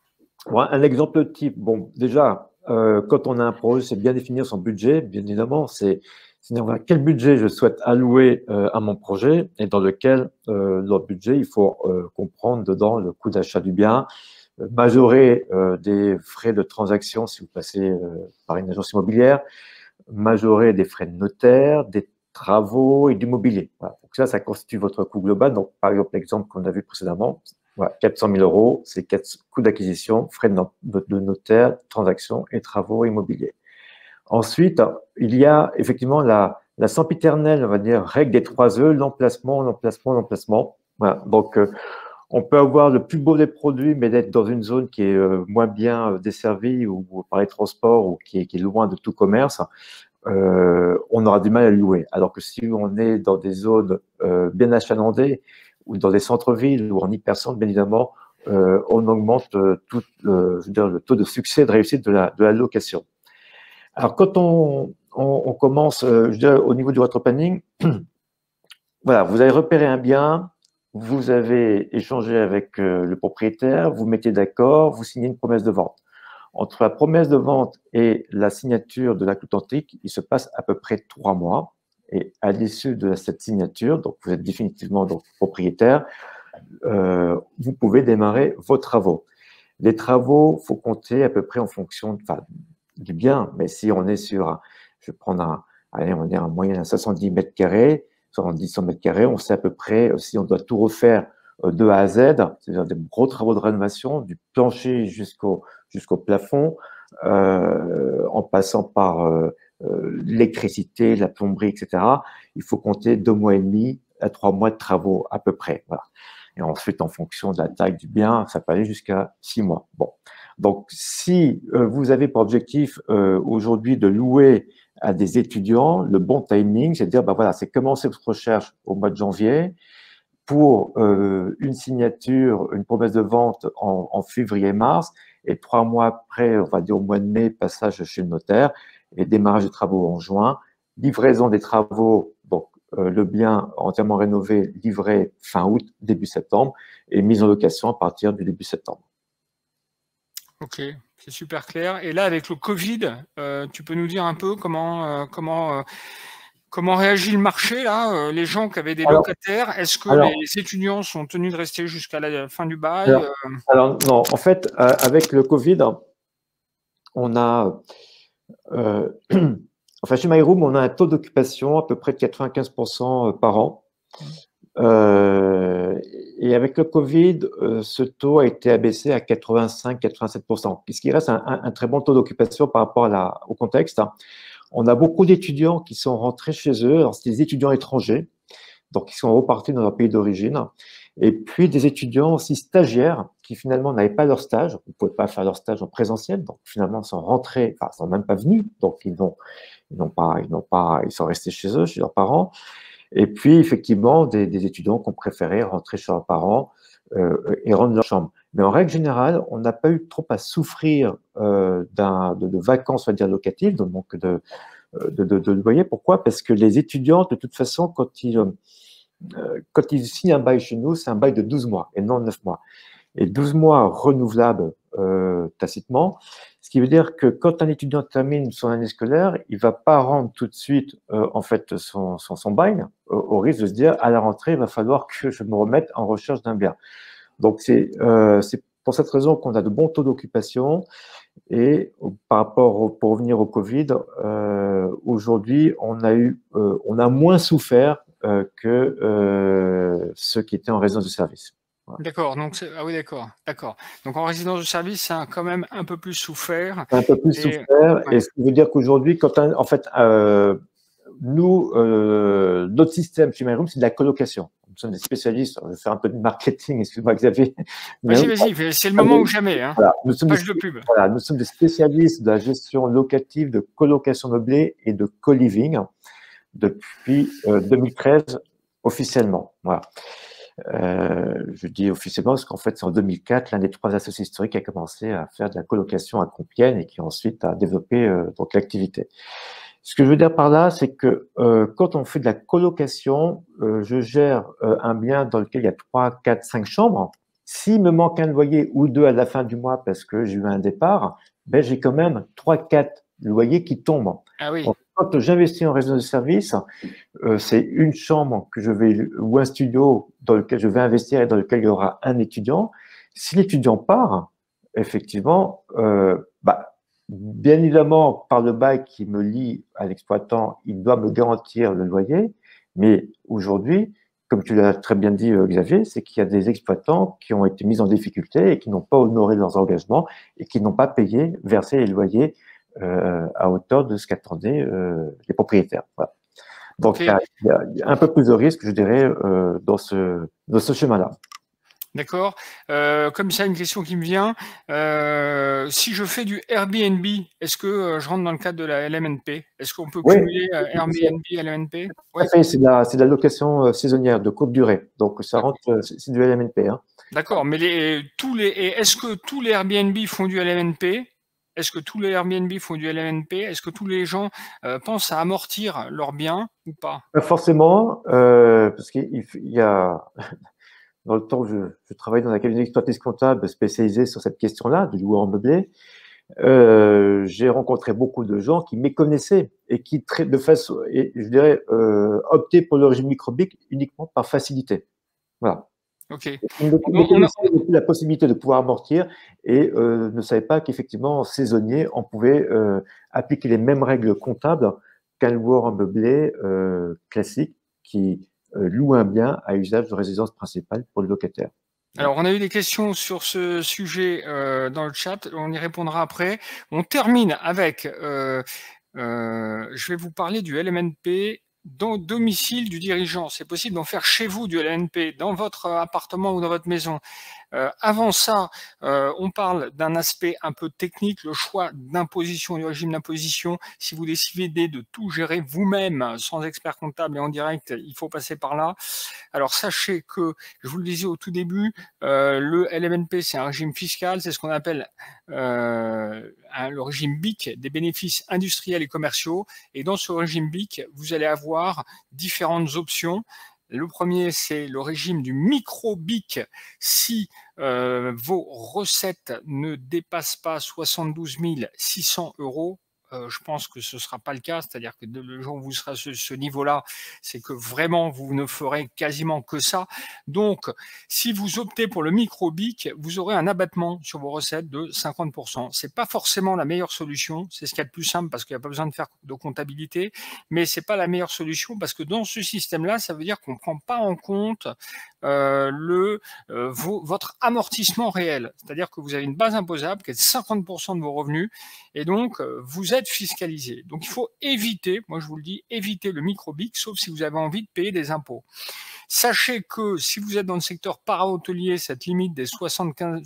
Un exemple type. Bon, déjà, quand on a un projet, c'est bien définir son budget, bien évidemment. C'est quel budget je souhaite allouer à mon projet et dans lequel, dans le budget, il faut comprendre dedans le coût d'achat du bien, majorer des frais de transaction si vous passez par une agence immobilière, majorer des frais de notaire, des travaux et du mobilier. Voilà. Donc ça constitue votre coût global. Donc, par exemple, l'exemple qu'on a vu précédemment, voilà, 400 000 euros, c'est 4 coûts d'acquisition, frais de notaire, transactions et travaux immobiliers. Ensuite, il y a effectivement la sempiternelle, on va dire, règle des 3 E, l'emplacement. Voilà. Donc, on peut avoir le plus beau des produits, mais d'être dans une zone qui est moins bien desservie ou par les transports ou qui est loin de tout commerce, on aura du mal à le louer. Alors que si on est dans des zones bien achalandées ou dans des centres-villes ou en hyper-centre, bien évidemment, on augmente le taux de succès, de réussite de la location. Alors, quand on commence, au niveau du rétroplanning, voilà, vous avez repéré un bien, vous avez échangé avec le propriétaire, vous mettez d'accord, vous signez une promesse de vente. Entre la promesse de vente et la signature de l'acte authentique, il se passe à peu près 3 mois. Et à l'issue de cette signature, donc vous êtes définitivement donc propriétaire, vous pouvez démarrer vos travaux. Les travaux, il faut compter à peu près en fonction du bien, mais si on est sur, je vais prendre on va dire un moyen à 70 mètres carrés, 70-100 mètres carrés, on sait à peu près si on doit tout refaire de A à Z, c'est-à-dire des gros travaux de rénovation, du plancher jusqu'au plafond, en passant par l'électricité, la plomberie, etc. Il faut compter 2 mois et demi à 3 mois de travaux à peu près. Voilà. Et ensuite, en fonction de la taille du bien, ça peut aller jusqu'à 6 mois. Bon. Donc, si vous avez pour objectif aujourd'hui de louer à des étudiants, le bon timing, c'est de dire, voilà, c'est commencer votre recherche au mois de janvier pour une signature, une promesse de vente en février-mars, et 3 mois après, on va dire au mois de mai, passage chez le notaire, et démarrage des travaux en juin, livraison des travaux, donc le bien entièrement rénové, livré fin août, début septembre, et mise en location à partir du début septembre. Ok, c'est super clair. Et là, avec le Covid, tu peux nous dire un peu comment réagit le marché là? Les gens qui avaient des locataires, est-ce que alors, les étudiants sont tenus de rester jusqu'à la fin du bail? alors, alors, non, en fait, avec le Covid, on a, enfin, chez MyRoom, on a un taux d'occupation à peu près de 95% par an. Euh, et avec le Covid, ce taux a été abaissé à 85-87%, ce qui reste un très bon taux d'occupation par rapport au contexte. On a beaucoup d'étudiants qui sont rentrés chez eux. Alors, c'est des étudiants étrangers, donc ils sont repartis dans leur pays d'origine. Et puis des étudiants aussi stagiaires qui finalement n'avaient pas leur stage, ils ne pouvaient pas faire leur stage en présentiel, donc finalement ils sont rentrés, enfin ils sont même pas venus, donc ils sont restés chez eux, chez leurs parents. Et puis effectivement des étudiants qui ont préféré rentrer chez leurs parents et rendre leur chambre. Mais en règle générale, on n'a pas eu trop à souffrir de vacances, on va dire locatives, donc de loyer. Pourquoi? Parce que les étudiants, de toute façon, quand ils signent un bail chez nous, c'est un bail de 12 mois et non 9 mois. Et 12 mois renouvelables tacitement, ce qui veut dire que quand un étudiant termine son année scolaire, il ne va pas rendre tout de suite en fait son bail, au risque de se dire à la rentrée, il va falloir que je me remette en recherche d'un bien. Donc c'est pour cette raison qu'on a de bons taux d'occupation. Et par rapport pour revenir au Covid, aujourd'hui, on a moins souffert que ceux qui étaient en résidence de service. Voilà. D'accord, donc ah oui, d'accord. Donc en résidence de service, ça a quand même un peu plus souffert. Un peu plus souffert, Ouais. et ce qui veut dire qu'aujourd'hui, en fait, nous, notre système chez MyRoom, c'est de la colocation. Nous sommes des spécialistes. Je vais faire un peu de marketing, excuse-moi Xavier. Vas-y, c'est le moment ou jamais. Hein. Voilà, Page de pub. Voilà, nous sommes des spécialistes de la gestion locative, de colocation meublée et de co-living depuis 2013 officiellement. Voilà. Je dis officiellement parce qu'en fait, c'est en 2004, l'un des 3 associés historiques a commencé à faire de la colocation à Compiègne et qui ensuite a développé donc l'activité. Ce que je veux dire par là, c'est que quand on fait de la colocation, je gère un bien dans lequel il y a 3, 4, 5 chambres. S'il me manque un loyer ou 2 à la fin du mois parce que j'ai eu un départ, ben j'ai quand même 3, 4 loyers qui tombent. Ah oui. Donc, quand j'investis en réseau de service, c'est une chambre ou un studio dans lequel je vais investir et dans lequel il y aura un étudiant. Si l'étudiant part, effectivement, bien évidemment, par le bail qui me lie à l'exploitant, il doit me garantir le loyer. Mais aujourd'hui, comme tu l'as très bien dit, Xavier, c'est qu'il y a des exploitants qui ont été mis en difficulté et qui n'ont pas honoré leurs engagements et qui n'ont pas versé les loyers à hauteur de ce qu'attendaient les propriétaires. Voilà. Donc, Okay. il y a un peu plus de risque, je dirais, dans ce schéma-là. D'accord. Comme ça, une question qui me vient. Si je fais du Airbnb, est-ce que je rentre dans le cadre de la LMNP? Est-ce qu'on peut cumuler Airbnb et LMNP? Oui, c'est de la location saisonnière de courte durée. Donc, ça rentre, c'est du LMNP. Hein. D'accord. Mais est-ce que tous les Airbnb font du LMNP? Est-ce que tous les Airbnb font du LMNP? Est-ce que tous les gens pensent à amortir leurs biens ou pas? Pas forcément, parce qu'il y a, dans le temps où je travaille dans un cabinet d'expertise comptable spécialisé sur cette question-là, du loueur en meublé, j'ai rencontré beaucoup de gens qui méconnaissaient et qui, de façon, et je dirais, optaient pour le régime microbique uniquement par facilité. Voilà. Ok. Ils méconnaissaient la possibilité de pouvoir amortir et ne savaient pas qu'effectivement, en saisonnier, on pouvait appliquer les mêmes règles comptables qu'un loueur en meublé classique qui loue un bien à usage de résidence principale pour le locataire. Alors, on a eu des questions sur ce sujet dans le chat, on y répondra après. On termine avec, je vais vous parler du LMNP dans domicile du dirigeant. C'est possible d'en faire chez vous du LMNP, dans votre appartement ou dans votre maison. Avant ça, on parle d'un aspect un peu technique, le choix d'imposition, du régime d'imposition. Si vous décidez de tout gérer vous-même, sans expert comptable et en direct, il faut passer par là. Alors sachez que, je vous le disais au tout début, le LMNP, c'est un régime fiscal, c'est ce qu'on appelle le régime BIC, des bénéfices industriels et commerciaux. Et dans ce régime BIC, vous allez avoir différentes options. Le premier, c'est le régime du micro-BIC si vos recettes ne dépassent pas 72 600 €. Je pense que ce ne sera pas le cas, c'est-à-dire que le jour où vous serez à ce niveau-là, c'est que vraiment vous ne ferez quasiment que ça. Donc, si vous optez pour le micro-BIC, vous aurez un abattement sur vos recettes de 50%. Ce n'est pas forcément la meilleure solution, c'est ce qu'il y a de plus simple parce qu'il n'y a pas besoin de faire de comptabilité, mais ce n'est pas la meilleure solution parce que dans ce système-là, ça veut dire qu'on ne prend pas en compte votre amortissement réel. C'est-à-dire que vous avez une base imposable qui est de 50% de vos revenus et donc vous êtes fiscalisé. Donc il faut éviter, moi je vous le dis, éviter le micro-BIC, sauf si vous avez envie de payer des impôts. Sachez que si vous êtes dans le secteur para-hôtelier, cette limite des 72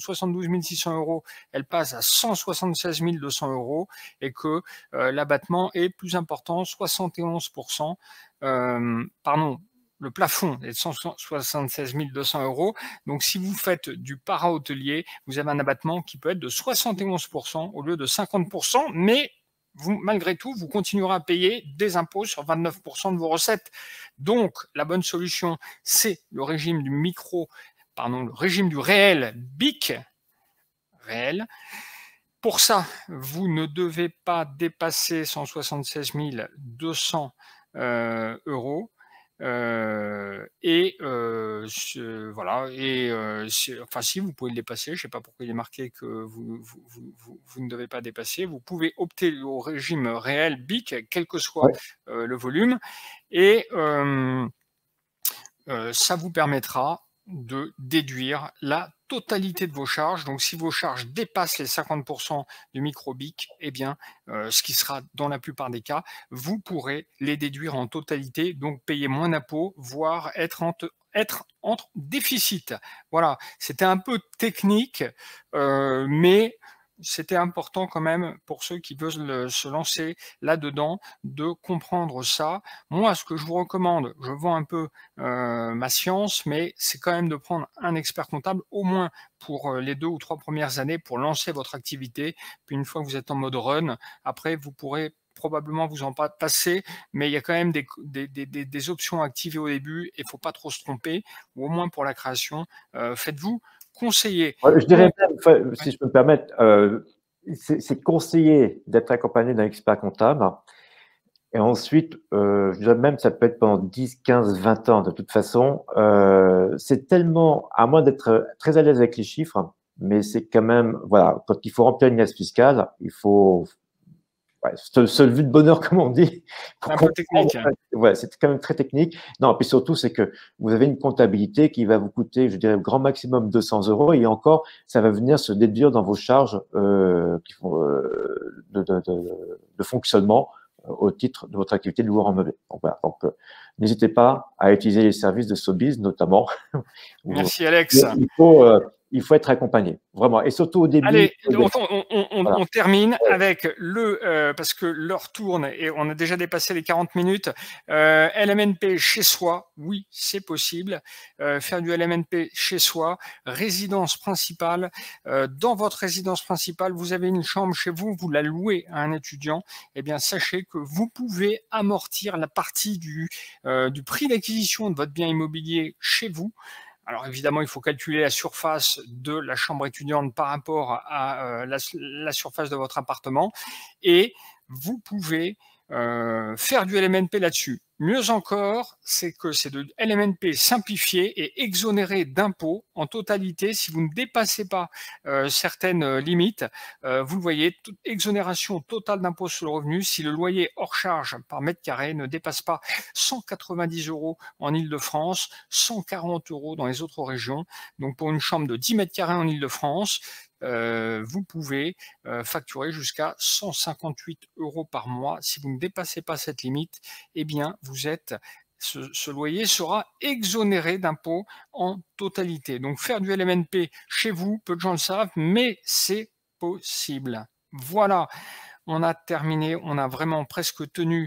600 €, elle passe à 176 200 € et que l'abattement est plus important, 71%, pardon, le plafond est de 176 200 €. Donc, si vous faites du para-hôtelier, vous avez un abattement qui peut être de 71% au lieu de 50%, mais vous, malgré tout, vous continuerez à payer des impôts sur 29% de vos recettes. Donc, la bonne solution, c'est le régime du le régime du réel BIC, réel. Pour ça, vous ne devez pas dépasser 176 200 €. Voilà, enfin si vous pouvez le dépasser, je ne sais pas pourquoi il est marqué que vous ne devez pas dépasser, vous pouvez opter au régime réel BIC, quel que soit le volume, et ça vous permettra de déduire la totalité de vos charges. Donc, si vos charges dépassent les 50% du micro-BIC, eh bien, ce qui sera dans la plupart des cas, vous pourrez les déduire en totalité, donc payer moins d'impôts, voire être entre déficit. Voilà, c'était un peu technique, mais c'était important quand même pour ceux qui veulent se lancer là-dedans de comprendre ça. Moi, ce que je vous recommande, je vends un peu ma science, mais c'est quand même de prendre un expert comptable au moins pour les 2 ou 3 premières années pour lancer votre activité. Puis une fois que vous êtes en mode run, après vous pourrez probablement vous en passer, mais il y a quand même des options activées au début et il ne faut pas trop se tromper, ou au moins pour la création, faites-vous conseiller. Je dirais même, si je peux me permettre, c'est conseillé d'être accompagné d'un expert comptable. Et ensuite, je dirais même, ça peut être pendant 10, 15, 20 ans. De toute façon, c'est tellement, à moins d'être très à l'aise avec les chiffres, mais c'est quand même, voilà, quand il faut remplir une liasse fiscale, il faut, seul vue de bonheur, comme on dit. Un peu technique. Ouais, c'est quand même très technique. Non, puis surtout, c'est que vous avez une comptabilité qui va vous coûter, je dirais, au grand maximum 200 € et encore, ça va venir se déduire dans vos charges qui font, de fonctionnement au titre de votre activité de loueur en meublé. Donc, voilà. Donc, n'hésitez pas à utiliser les services de Sobiz, notamment. Merci, Alex. Il faut être accompagné, vraiment. Et surtout au début. Allez, on termine avec parce que l'heure tourne et on a déjà dépassé les 40 minutes. LMNP chez soi, oui, c'est possible. Faire du LMNP chez soi, résidence principale. Dans votre résidence principale, vous avez une chambre chez vous, vous la louez à un étudiant. Eh bien, sachez que vous pouvez amortir la partie du prix d'acquisition de votre bien immobilier chez vous. Alors évidemment, il faut calculer la surface de la chambre étudiante par rapport à la surface de votre appartement et vous pouvez faire du LMNP là-dessus. Mieux encore, c'est que c'est de LMNP simplifié et exonéré d'impôts en totalité si vous ne dépassez pas certaines limites. Vous le voyez, exonération totale d'impôts sur le revenu si le loyer hors charge par mètre carré ne dépasse pas 190 € en Île-de-France, 140 € dans les autres régions. Donc pour une chambre de 10 mètres carrés en Île-de-France, vous pouvez facturer jusqu'à 158 € par mois. Si vous ne dépassez pas cette limite, eh bien, ce loyer sera exonéré d'impôts en totalité. Donc, faire du LMNP chez vous, peu de gens le savent, mais c'est possible. Voilà. On a terminé, on a vraiment presque tenu